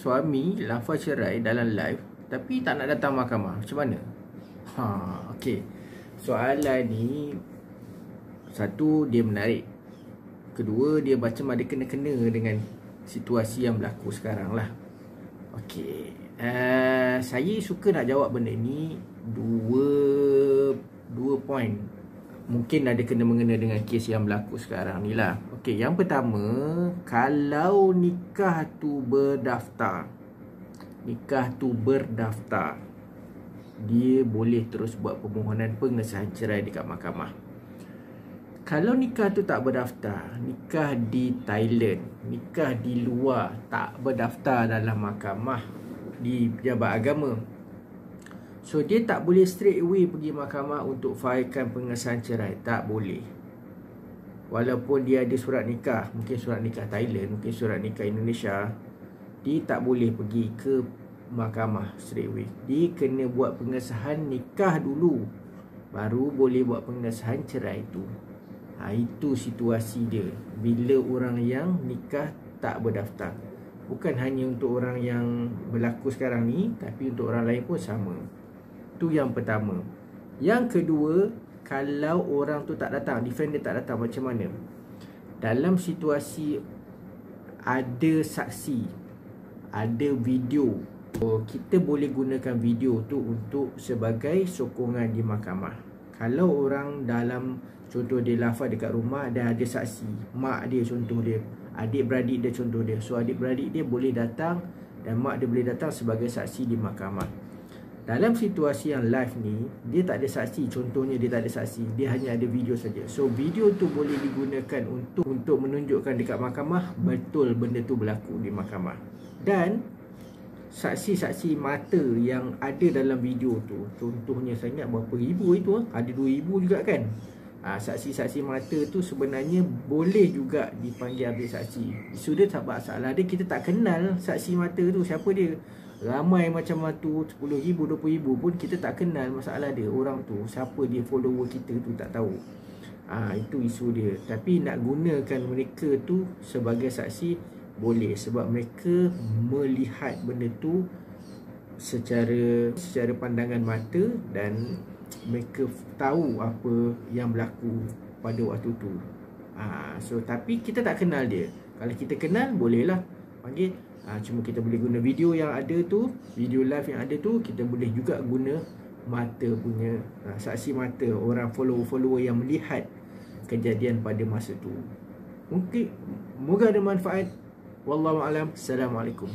suami lafaz cerai dalam live tapi tak nak datang mahkamah. Macam mana? Okey. Soalan ni, satu, dia menarik. Kedua, dia macam ada kena-kena dengan situasi yang berlaku sekarang lah. Okey. Saya suka nak jawab benda ni dua point. Mungkin ada kena-mengena dengan kes yang berlaku sekarang ni lah. Okey, yang pertama, kalau nikah tu berdaftar, dia boleh terus buat permohonan pengesahan cerai dekat mahkamah. Kalau nikah tu tak berdaftar, nikah di Thailand, nikah di luar, tak berdaftar dalam mahkamah di pejabat agama, so dia tak boleh straight away pergi mahkamah untuk failkan pengesahan cerai. Tak boleh. Walaupun dia ada surat nikah, mungkin surat nikah Thailand, mungkin surat nikah Indonesia, dia tak boleh pergi ke mahkamah straight away. Dia kena buat pengesahan nikah dulu, baru boleh buat pengesahan cerai tu. Itu situasi dia bila orang yang nikah tak berdaftar. Bukan hanya untuk orang yang berlaku sekarang ni, tapi untuk orang lain pun sama. Itu yang pertama. Yang kedua, kalau orang tu tak datang, defendant tak datang, macam mana? Dalam situasi ada saksi, ada video, kita boleh gunakan video tu untuk sebagai sokongan di mahkamah. Kalau orang dalam, contoh dia lafaz dekat rumah dan ada saksi, mak dia contoh dia, adik-beradik dia contoh dia, so adik-beradik dia boleh datang dan mak dia boleh datang sebagai saksi di mahkamah. Dalam situasi yang live ni, dia tak ada saksi, contohnya dia tak ada saksi, dia hanya ada video saja. So video tu boleh digunakan untuk menunjukkan dekat mahkamah betul benda tu berlaku di mahkamah. Dan saksi-saksi mata yang ada dalam video tu, contohnya saya ingat berapa ribu itu, ada 2,000 juga kan. Saksi-saksi mata tu sebenarnya boleh juga dipanggil ambil saksi. Isu dia tak masalah dia, kita tak kenal saksi mata tu siapa dia. Ramai macam tu, 10,000, 20,000 pun kita tak kenal masalah dia. Orang tu siapa dia, follower kita tu tak tahu. Itu isu dia. Tapi nak gunakan mereka tu sebagai saksi boleh, sebab mereka melihat benda tu secara pandangan mata dan mereka tahu apa yang berlaku pada waktu tu. So tapi kita tak kenal dia. Kalau kita kenal, bolehlah panggil. Cuma kita boleh guna video yang ada tu, video live yang ada tu. Kita boleh juga guna mata punya, saksi mata, orang follower yang melihat kejadian pada masa tu. Mungkin moga ada manfaat. Wallahu a'lam. Assalamualaikum.